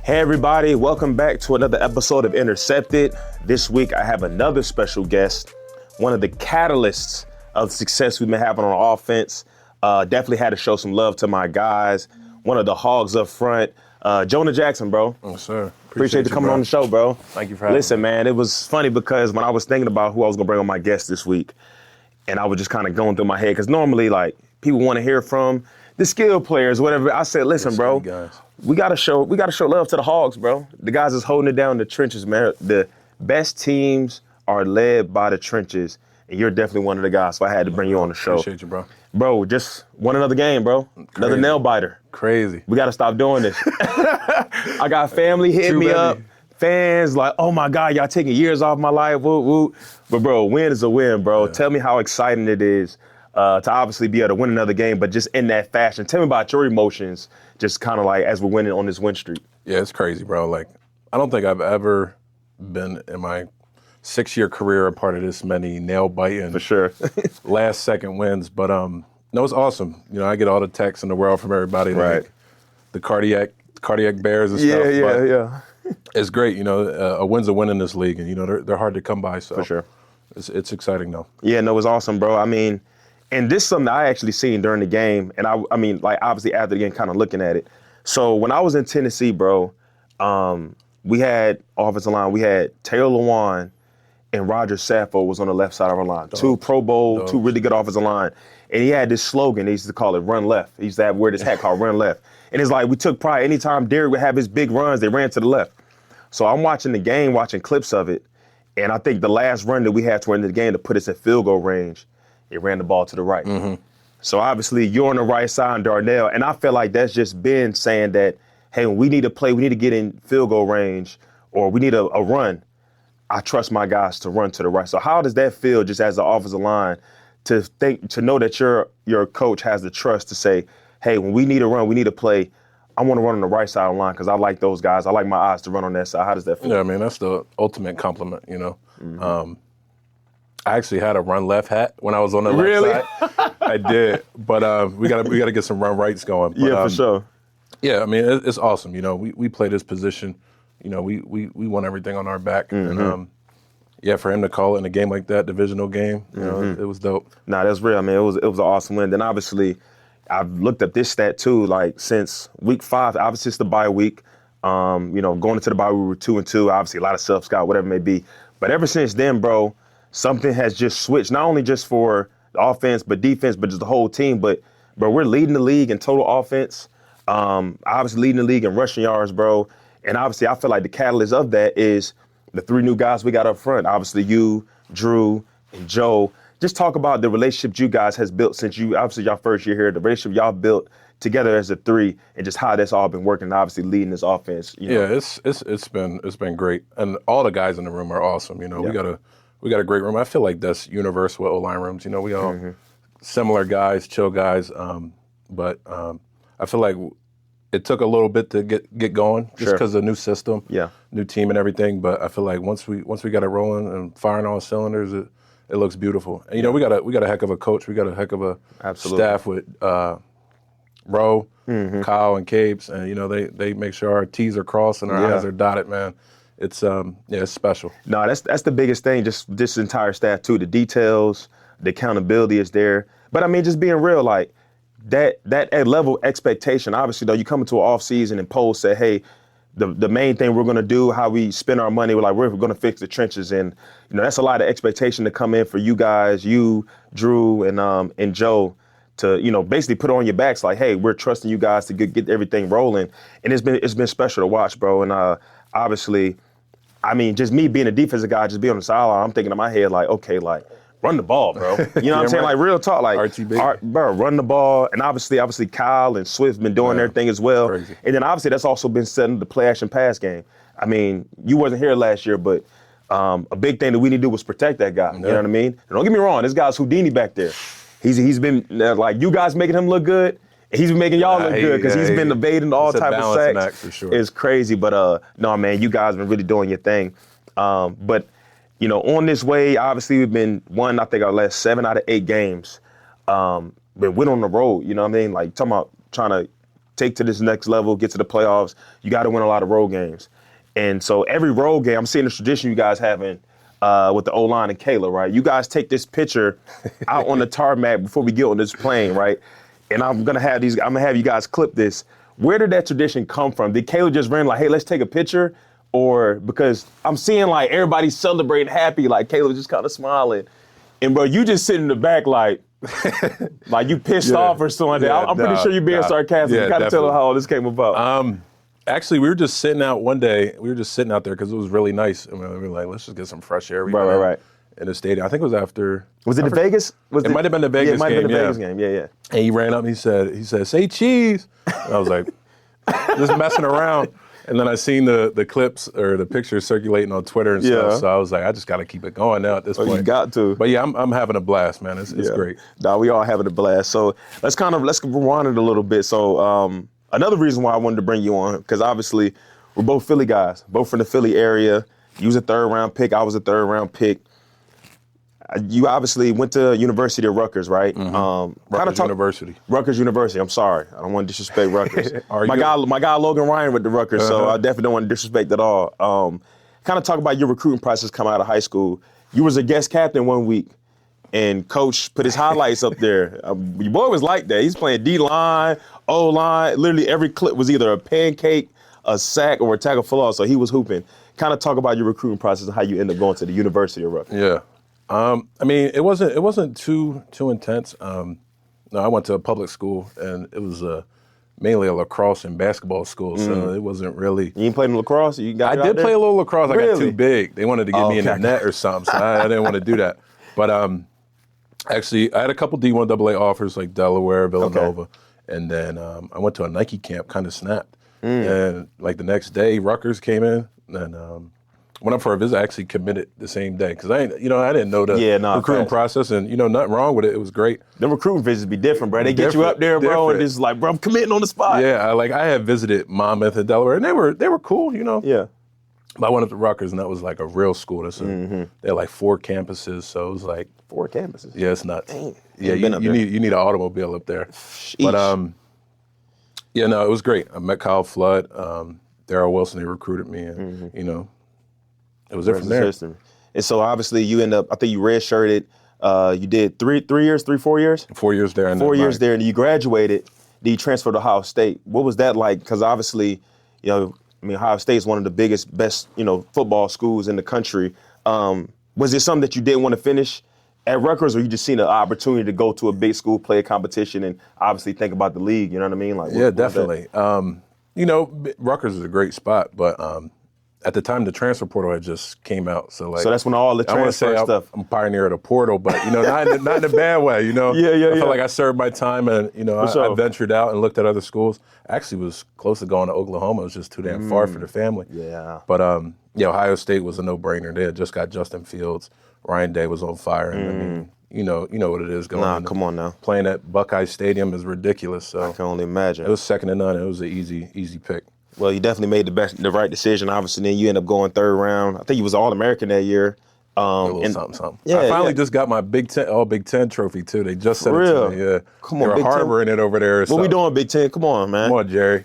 Hey everybody, welcome back to another episode of Intercepted. This week I have another special guest, one of the catalysts of success we've been having on offense. Definitely had to show some love to my guys. One of the hogs up front, Jonah Jackson, bro. Oh, sir. Appreciate you coming on the show, bro. Thank you for having me. Listen, man, it was funny because when I was thinking about who I was gonna bring on my guest this week, and I was just kind of going through my head, because normally, like, people want to hear from the skill players, whatever. I said, listen, bro, we gotta show love to the hogs, bro. The guys that's holding it down in the trenches, man. The best teams are led by the trenches, and you're definitely one of the guys. So I had to bring you on the show. Appreciate you, bro. Bro, just won another game, bro. Another nail biter. Crazy. We gotta stop doing this. I got family hitting me up. Fans like, oh my God, y'all taking years off my life, woo, woo. But bro, win is a win, bro. Yeah. Tell me how exciting it is to obviously be able to win another game, but just in that fashion. Tell me about your emotions, just kind of like as we're winning on this win streak. Yeah, it's crazy, bro. Like, I don't think I've ever been in my 6-year career a part of this many nail-biting, for sure, last-second wins. But no, it's awesome. You know, I get all the texts in the world from everybody, right? Like the cardiac bears and stuff. Yeah. It's great, you know. A win's a win in this league, and you know they're hard to come by. So for sure, it's exciting though. Yeah, no, it's awesome, bro. I mean, and this is something that I actually seen during the game, and I mean, like obviously after the game, kind of looking at it. So when I was in Tennessee, bro, we had offensive line. We had Taylor Lewan and Roger Saffold was on the left side of our line. Two Pro Bowl, two really good offensive line. And he had this slogan. They used to call it "Run Left." He used to wear this hat called "Run Left." And it's like we took pride. Anytime Derek would have his big runs, they ran to the left. So I'm watching the game, watching clips of it, and I think the last run that we had toward the game to put us in field goal range, it ran the ball to the right. Mm-hmm. So obviously you're on the right side, Darnell, and I feel like that's just been saying that, hey, when we need to play, we need to get in field goal range, or we need a run, I trust my guys to run to the right. So how does that feel just as the offensive line to know that your coach has the trust to say, hey, when we need a run, we need to play, I want to run on the right side of the line because I like those guys. I like my eyes to run on that side. How does that feel? Yeah, I mean, that's the ultimate compliment, you know. Mm-hmm. I actually had a run left hat when I was on the left side. I did, but we gotta get some run rights going. But, yeah, for sure. Yeah, I mean, it's awesome. You know, we play this position. You know, we want everything on our back, and yeah, for him to call it in a game like that, divisional game, you know, it was dope. Nah, that's real. I mean, it was an awesome win. Then obviously, I've looked up this stat too. Like since week 5, obviously it's the bye week. You know, going into the bye we were 2-2. Obviously, a lot of self-scout, whatever it may be. But ever since then, bro, something has just switched. Not only just for the offense, but defense, but just the whole team. But we're leading the league in total offense. Obviously leading the league in rushing yards, bro. And obviously, I feel like the catalyst of that is the 3 new guys we got up front. Obviously, you, Drew, and Joe. Just talk about the relationship you guys has built since obviously y'all first year here, the relationship y'all built together as a 3, and just how that's all been working, obviously leading this offense. You know? Yeah, it's been great, and all the guys in the room are awesome. You know, we got a great room. I feel like that's universal with O-line rooms. You know, we all similar guys, chill guys, but I feel like it took a little bit to get going just because of the new system, new team and everything. But I feel like once we got it rolling and firing all cylinders, it looks beautiful. And you know, we got a heck of a coach. We got a heck of a staff with Roe, Kyle, and Capes, and you know they make sure our T's are crossed and our I's are dotted. Man, it's it's special. No, that's the biggest thing. Just this entire staff too. The details, the accountability is there. But I mean, just being real, like that level of expectation. Obviously, though, you come into an off season and polls say, hey, the main thing we're going to do, how we spend our money, we're going to fix the trenches. And, you know, that's a lot of expectation to come in for you guys, you, Drew, and Joe, to, you know, basically put on your backs like, hey, we're trusting you guys to get everything rolling. And it's been special to watch, bro. And obviously, I mean, just me being a defensive guy, just being on the sideline, I'm thinking in my head like, okay, like, run the ball, bro. You know what I'm saying? Like, real talk, like, bro, run the ball. And obviously Kyle and Swift been doing their thing as well. Crazy. And then obviously that's also been setting the play action pass game. I mean, you wasn't here last year, but a big thing that we need to do was protect that guy. You know what I mean? And don't get me wrong, this guy's Houdini back there. He's been like, you guys making him look good. And he's been making y'all look good because he's been evading all type of sacks. Act for sure. It's crazy, but no, man, you guys been really doing your thing. But you know, on this way, obviously we've been won, I think, our last 7 out of 8 games. But went on the road, you know what I mean? Like, talking about trying to take to this next level, get to the playoffs, you got to win a lot of road games. And so every road game, I'm seeing the tradition you guys having with the O-line and Kayla, right? You guys take this picture out on the tarmac before we get on this plane, right? And I'm gonna have you guys clip this. Where did that tradition come from? Did Kayla just ran like, hey, let's take a picture? Or because I'm seeing like everybody celebrating happy, like Kayla was just kind of smiling. And bro, you just sitting in the back like you pissed off or something. Yeah, I'm pretty sure you're being sarcastic. You gotta tell her how all this came about. Actually, we were just sitting out one day. We were just sitting out there because it was really nice. And we were like, let's just get some fresh air. Right. In the stadium. I think it was after. Was it in Vegas? It might have been the Vegas game. It might have been the Vegas game. Yeah. And he ran up and he said, say cheese. And I was like, just messing around. And then I seen the clips or the pictures circulating on Twitter and stuff. So I was like, I just got to keep it going now at this point. You got to. But yeah, I'm having a blast, man. It's great. Nah, we all having a blast. So let's rewind it a little bit. So another reason why I wanted to bring you on, because obviously we're both Philly guys, both from the Philly area. You was a 3rd round pick. I was a 3rd round pick. You obviously went to University of Rutgers, right? Rutgers University. Rutgers University. I'm sorry. I don't want to disrespect Rutgers. my guy Logan Ryan went to Rutgers, so I definitely don't want to disrespect at all. Kind of talk about your recruiting process coming out of high school. You was a guest captain one week, and coach put his highlights up there. Your boy was like that. He's playing D-line, O-line. Literally every clip was either a pancake, a sack, or a tackle for loss, so he was hooping. Kind of talk about your recruiting process and how you ended up going to the University of Rutgers. Yeah. I mean, it wasn't too intense. No, I went to a public school, and it was mainly a lacrosse and basketball school, so it wasn't really. You ain't played in lacrosse? I did play a little lacrosse. Really? I got too big. They wanted to get me in the net or something, so I didn't want to do that. But actually, I had a couple D1AA offers like Delaware, Villanova, and then I went to a Nike camp, kind of snapped. And like the next day, Rutgers came in, and went up for a visit. I actually committed the same day because I didn't know the recruiting process, and nothing wrong with it. It was great. Them recruiting visits be different, bro. They get you up there, bro, and it's like, bro, I'm committing on the spot. Yeah, I had visited Monmouth and Delaware, and they were cool, Yeah. But I went up to Rutgers, and that was like a real school. They had like 4 campuses, so it was like 4 campuses. Yeah, it's nuts. Dang. Yeah, you need an automobile up there. Sheesh. But yeah, no, it was great. I met Kyle Flood, Darryl Wilson. They recruited me, and it was different there. And so obviously you end up, I think you redshirted. You did 4 years? 4 years there. And 4 years there, and you graduated. Then you transferred to Ohio State. What was that like? Because obviously, Ohio State is one of the biggest, best, football schools in the country. Was it something that you didn't want to finish at Rutgers, or you just seen an opportunity to go to a big school, play a competition, and obviously think about the league? You know what I mean? Yeah, definitely. Rutgers is a great spot, but at the time the transfer portal had just came out, so that's when all the transfer stuff. I'm a pioneer of the portal, but not in a bad way. Yeah. I felt like I served my time, and I ventured out and looked at other schools. I actually was close to going to Oklahoma. It was just too damn far for the family. Yeah. But Ohio State was a no-brainer. They had just got Justin Fields. Ryan Day was on fire, and I mean, you know what it is going. Nah, come on now. Playing at Buckeye Stadium is ridiculous. So I can only imagine. It was second to none. It was an easy pick. Well, you definitely made the right decision. Obviously, then you end up going 3rd round. I think you was All-American that year. Something. Yeah, I finally just got my All Big Ten trophy too. They just sent it to me. Yeah, come on, they were harboring it over there. What we doing, Big Ten? Come on, man. Come on, Jerry.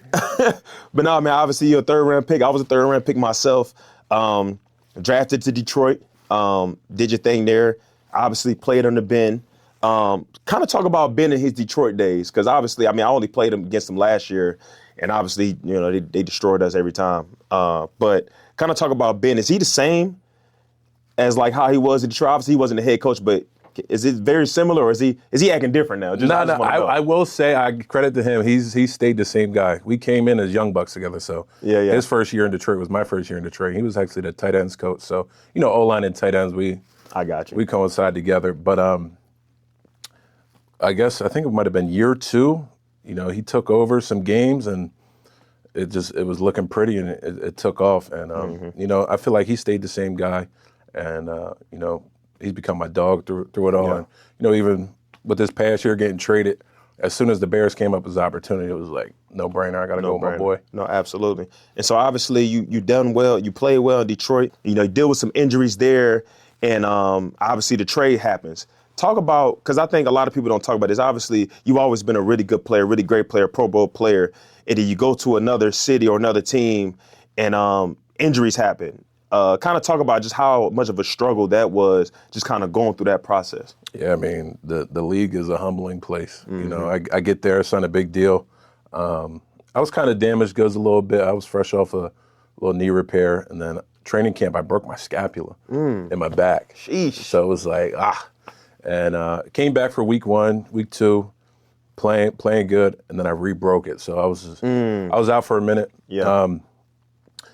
But no, man. Obviously, you're a 3rd round pick. I was a 3rd round pick myself. Drafted to Detroit. Did your thing there. Obviously, played under Ben. Kind of talk about Ben in his Detroit days, because obviously, I only played against him last year. And obviously, they destroyed us every time. But kind of talk about Ben. Is he the same as like how he was in Detroit? Obviously, he wasn't the head coach, but is it very similar, or is he acting different now? No. I will say, I credit to him. He stayed the same guy. We came in as young bucks together. So his first year in Detroit was my first year in Detroit. He was actually the tight ends coach. So O-line and tight ends, I got you. We coincide together. But I think it might have been year 2. He took over some games, and it was looking pretty, and it took off. And I feel like he stayed the same guy, and he's become my dog through it all. Yeah. And even with this past year getting traded, as soon as the Bears came up as an opportunity, it was like no brainer. I got to go with my boy. No, absolutely. And so obviously you done well. You played well in Detroit. You deal with some injuries there, and obviously the trade happens. Talk about, because I think a lot of people don't talk about this. Obviously, you've always been a really good player, really great player, Pro Bowl player, and then you go to another city or another team, and injuries happen. Kind of talk about just how much of a struggle that was, just kind of going through that process. Yeah, I mean, the league is a humbling place. You know, I get there, it's not a big deal. I was kind of damaged goods a little bit. I was fresh off a little knee repair, and then training camp, I broke my scapula in my back. Sheesh. So it was like, And came back for week 1, week 2, playing good, and then I re-broke it. So I was out for a minute. Yeah.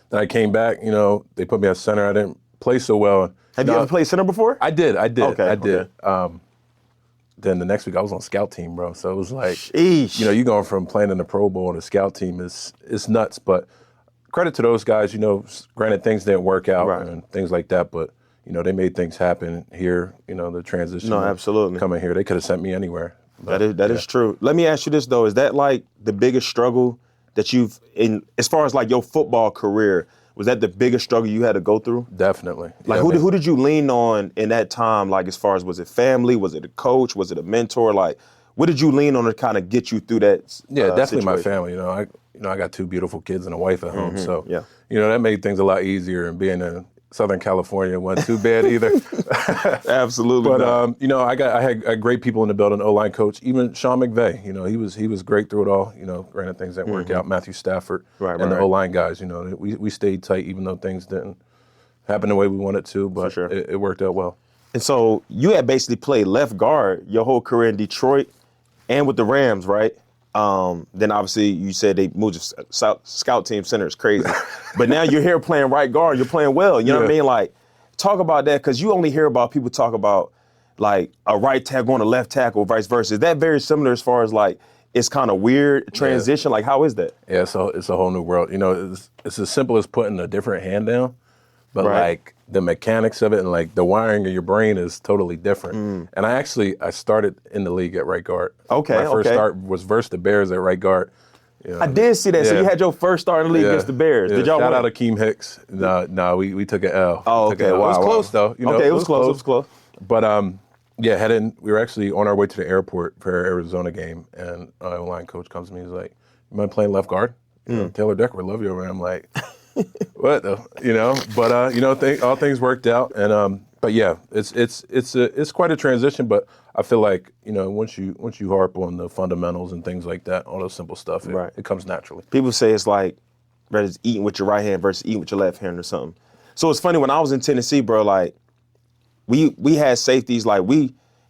Then I came back, you know, they put me at center. I didn't play so well. Have you ever played center before? I did. Okay, I did. okay. Then the next week I was on scout team, bro. So it was like, Sheesh. you know, you going from playing in the Pro Bowl and a scout team is nuts. But credit to those guys, you know, granted things didn't work out and things like that, but, you know, they made things happen here, you know, the transition. No, absolutely. Coming here, they could have sent me anywhere. But, That is true. Let me ask you this, though. Is that like the biggest struggle that you've, as far as like your football career, was that the biggest struggle you had to go through? Definitely. Like, who did you lean on in that time? Like, as far as, was it family? Was it a coach? Was it a mentor? Like, what did you lean on to kind of get you through that? Yeah, definitely situation? my family. You know, I got 2 beautiful kids and a wife at home, so yeah. you know that made things a lot easier. And being in Southern California wasn't too bad either. Absolutely. But you know, I had great people in the building. O-line coach, even Sean McVay. You know, he was great through it all. You know, granted things didn't work out. Matthew Stafford and the O-line guys. You know, we stayed tight even though things didn't happen the way we wanted to. But sure. it worked out well. And so you had basically played left guard your whole career in Detroit and with the Rams, right? Then obviously you said they moved to scout team center. It's crazy. But now you're here playing right guard. You're playing well. You know what I mean? Like, talk about that, because you only hear about people talk about like a right tackle going to left tackle, vice versa. Is that very similar as far as like it's kind of weird transition? Like, how is that? Yeah, so it's a whole new world. You know, it's as simple as putting a different hand down, but like the mechanics of it and like the wiring of your brain is totally different. And I started in the league at right guard. Okay, my first start was versus the Bears at right guard. You know, I did see that. So you had your first start in the league against the Bears. Did y'all shout win? out Akeem Hicks. No, we took an L. Oh, okay. Wow, it was close though. You know, okay, it was close. It was close. But we were actually on our way to the airport for our Arizona game, and our line coach comes to me. He's like, "You mind playing left guard? You know, Taylor Decker would love you over there." I'm like, "What though?" You know. But you know, all things worked out, and but yeah, it's quite a transition. But I feel like, you know, once you harp on the fundamentals and things like that, all those simple stuff, it comes naturally. People say it's like rather eating with your right hand versus eating with your left hand or something. So it's funny, when I was in Tennessee, bro, like we had safeties, like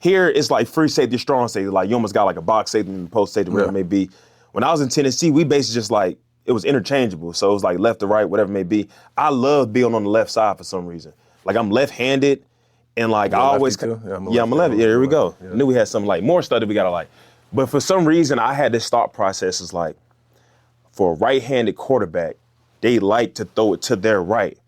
here it's like free safety, strong safety. Like you almost got like a box safety and post safety, whatever it may be. When I was in Tennessee, we basically just like, it was interchangeable. So it was like left to right, whatever it may be. I love being on the left side for some reason. Like I'm left-handed, and like I always, I'm a lefty. Yeah, here we go. I knew we had some like more stuff that we gotta like. But for some reason, I had this thought process is like, for a right-handed quarterback, they like to throw it to their right.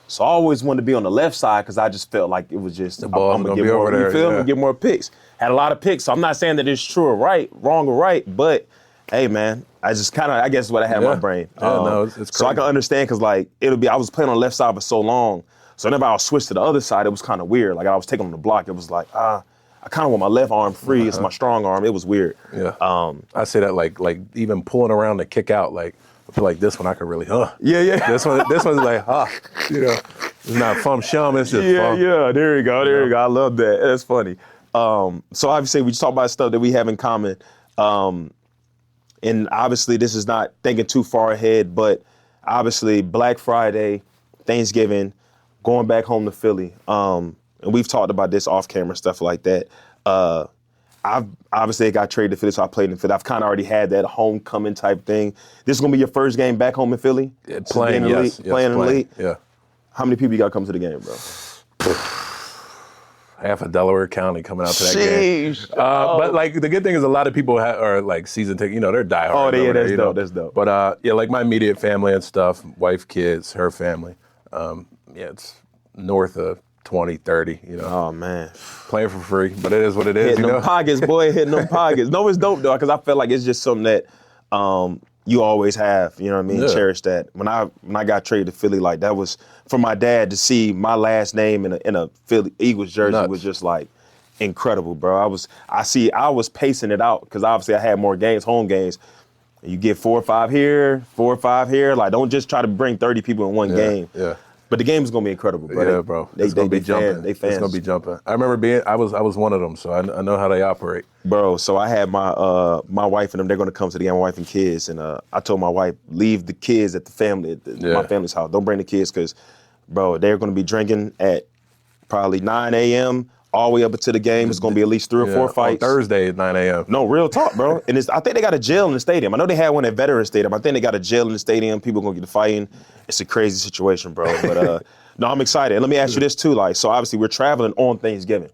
So I always wanted to be on the left side because I just felt like it was just, the ball I'm gonna be get more, over there, you feel me? Get more picks. Had a lot of picks, so I'm not saying that it's true or right, wrong or right, but hey, man, I just kind of, I guess what I had in my brain. No, it's crazy. So I can understand, because like, I was playing on the left side for so long, so whenever I would switch to the other side, it was kind of weird. Like I was taking on the block, it was like, I kind of want my left arm free, it's my strong arm, it was weird. Yeah, I say that like even pulling around to kick out, like, I feel like this one I could really, Yeah. This one's like, you know, it's not fum shum, it's just fum. Yeah, there you go. I love that. That's funny. So obviously we just talk about stuff that we have in common. And obviously this is not thinking too far ahead, but obviously Black Friday, Thanksgiving, going back home to Philly. And we've talked about this off camera, stuff like that. I've obviously got traded to Philly, so I played in Philly. I've kind of already had that homecoming type thing. This is going to be your first game back home in Philly? Yeah, playing in the league? Yeah. How many people you got to come to the game, bro? Half of Delaware County coming out to that game. But like the good thing is a lot of people are like season ticket, you know, they're diehard. Oh, yeah, that's dope. That's dope. But yeah, like my immediate family and stuff, wife, kids, her family. It's north of 20, 30, you know. Oh, man. Playing for free, but it is what it is, hitting them pockets, boy, hitting them pockets. No, it's dope, though, because I feel like it's just something that you always have, you know what I mean? Yeah. Cherish that. When I got traded to Philly, like, that was, for my dad to see my last name in a Philly Eagles jersey was just like, incredible, bro. I was pacing it out because obviously I had more games, home games. You get 4 or 5 here, 4 or 5 here. Like, don't just try to bring 30 people in one game. Yeah. But the game is gonna be incredible, bro. Yeah, bro. It's gonna be jumping. They fans. It's gonna be jumping. I remember I was one of them, so I know how they operate. Bro, so I had my wife and them. They're gonna come to the game, my wife and kids, and I told my wife, leave the kids at the family, my family's house. Don't bring the kids, because, bro, they're gonna be drinking at probably 9 a.m. all the way up until the game. It's gonna be at least 3 or 4 fights. On Thursday at 9 a.m. No, real talk, bro. And I think they got a jail in the stadium. I know they had one at Veterans Stadium. I think they got a jail in the stadium. People gonna get to fighting. It's a crazy situation, bro. But no, I'm excited. And let me ask you this too. Like, so obviously we're traveling on Thanksgiving.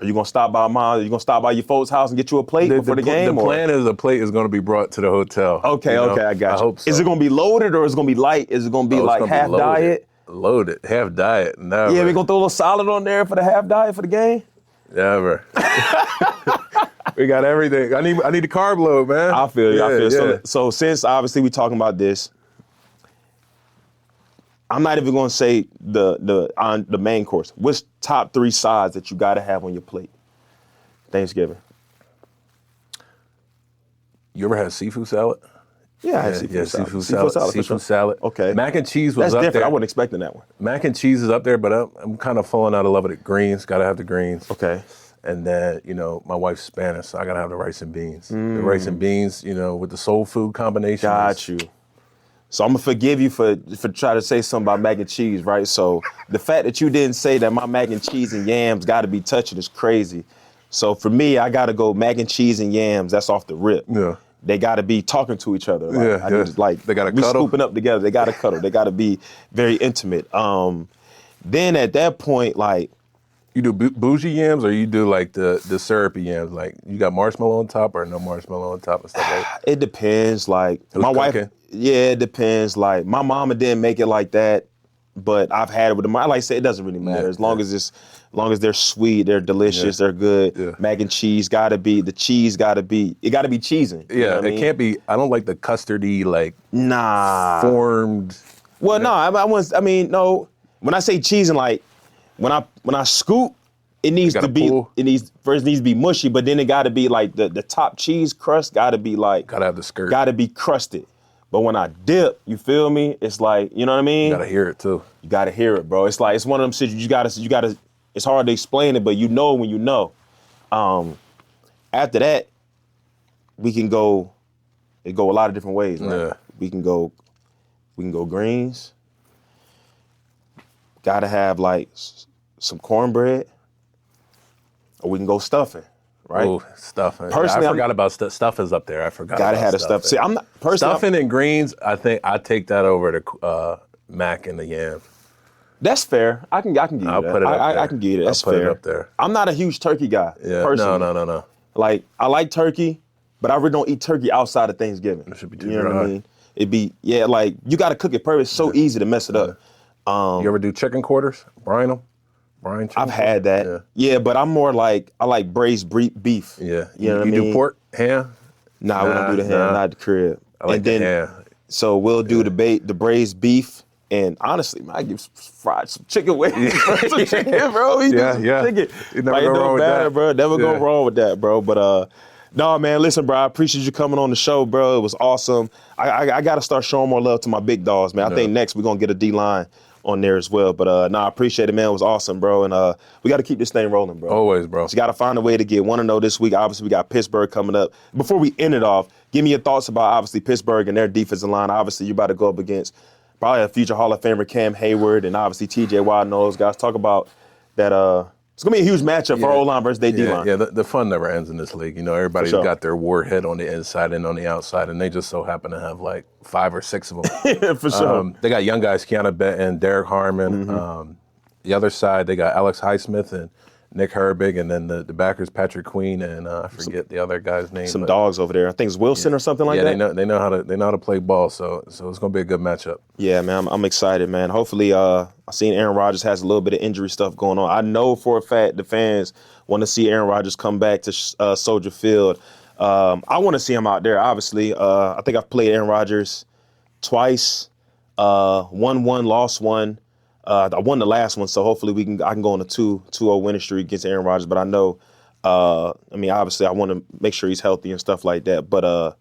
Are you gonna stop by Are you gonna stop by your folks' house and get you a plate before the game? The plan is a plate is gonna be brought to the hotel. Okay, okay, I got you. I hope so. Is it gonna be loaded or is it gonna be light? Is it gonna be like half diet? Loaded, half diet. Never. Yeah, we gonna throw a little salad on there for the half diet for the game? Never. We got everything. I need the carb load, man. I feel you. Yeah. So since obviously we talking about this, I'm not even gonna say the main course. What's top 3 sides that you gotta have on your plate? Thanksgiving. You ever had seafood salad? Yeah, I had seafood salad. Seafood salad. Okay. Mac and cheese was That's up different. there. I wasn't expecting that one. Mac and cheese is up there, but I'm kind of falling out of love with the greens. Got to have the greens. Okay. And then, my wife's Spanish, so I got to have the rice and beans. The rice and beans, with the soul food combination. Got you. So I'm gonna forgive you for trying to say something about mac and cheese, right? So the fact that you didn't say that my mac and cheese and yams got to be touching is crazy. So for me, I got to go mac and cheese and yams. That's off the rip. Yeah. They got to be talking to each other. Like, Yeah. They got to we cuddle. scooping up together. They got to cuddle. They got to be very intimate. Then at that point, like, You do bougie yams or you do like the syrupy yams? Like you got marshmallow on top or no marshmallow on top and stuff like that? it depends. Like my cooking? wife, yeah, it depends. Like my mama didn't make it like that, but I've had it with them. Like I said, it doesn't really matter as long as they're sweet, they're delicious, they're good. Yeah. Mac and cheese gotta be cheesing. Yeah, You know what I mean? can't be. I don't like the custardy formed. Well, no, no. When I say cheesing, like when I scoop, it needs to be first needs to be mushy, but then it got to be like the top cheese crust got to be like gotta have the skirt. Got to be crusted. But when I dip, you feel me? It's like, you know what I mean? You gotta hear it too. You gotta hear it, bro. It's like it's one of them situations you gotta. It's hard to explain it, but you know when you know. After that, we can go. It go a lot of different ways, right? Yeah. We can go greens. Gotta have like some cornbread, or we can go stuffing, right? Oh, stuffing. Personally, I forgot about stuffing's up there. I forgot. Gotta about have the stuff. See, I'm not personally. Stuffing and greens. I think I take that over to mac and the yam. That's fair. I can give you that. Put it up there. I can give you that. That's I'll put fair. It up there. I'm not a huge turkey guy. Yeah. Personally. No. Like I like turkey, but I really don't eat turkey outside of Thanksgiving. It should be too You know dry. what I mean? Like you got to cook it perfect. It's so easy to mess it up. You ever do chicken quarters? Brine them? Brine chicken? I've had that. Yeah, but I'm more like I like braised beef. Yeah. You know what I You mean? do pork, ham? Nah, we don't do the ham, not the crib. I like and the then, ham. So we'll do the braised beef. And honestly, man, I give some chicken wings. Some chicken, bro. Yeah. Chicken. You never go wrong with that. Bro. Never go wrong with that, bro. But no, man, listen, bro, I appreciate you coming on the show, bro. It was awesome. I got to start showing more love to my big dogs, man. I think next we're going to get a D-line on there as well. But I appreciate it, man. It was awesome, bro. And we got to keep this thing rolling, bro. Always, bro. So you got to find a way to get 1-0 this week. Obviously, we got Pittsburgh coming up. Before we end it off, give me your thoughts about, obviously, Pittsburgh and their defensive line. Obviously, you're about to go up against probably a future Hall of Famer, Cam Hayward, and obviously T.J. Watt and those guys. Talk about that. It's going to be a huge matchup for O-line versus their D-line. Yeah, the fun never ends in this league. You know, everybody's got their warhead on the inside and on the outside, and they just so happen to have like 5 or 6 of them. For sure. They got young guys, Keanu Benton, Derek Harmon. The other side, they got Alex Highsmith and Nick Herbig, and then the backers, Patrick Queen, and I forget the other guy's name. Some dogs over there. I think it's Wilson or something like that. Yeah, they know how to play ball, so it's gonna be a good matchup. Yeah, man, I'm excited, man. Hopefully, I've seen Aaron Rodgers has a little bit of injury stuff going on. I know for a fact the fans want to see Aaron Rodgers come back to Soldier Field. I want to see him out there. Obviously, I think I've played Aaron Rodgers twice. Won one, lost one. I won the last one, so hopefully I can go on a 2-0 winning streak against Aaron Rodgers. But I know, I mean, obviously I want to make sure he's healthy and stuff like that. But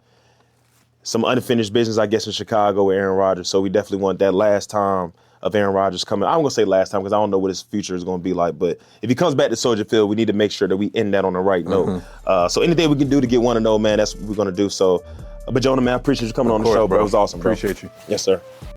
some unfinished business, I guess, in Chicago with Aaron Rodgers. So we definitely want that last time of Aaron Rodgers coming. I'm going to say last time because I don't know what his future is going to be like. But if he comes back to Soldier Field, we need to make sure that we end that on the right note. So anything we can do to get 1-0, man, that's what we're going to do. So, but Jonah, man, I appreciate you coming on the show, bro. It was awesome, bro. Appreciate you. Yes, sir.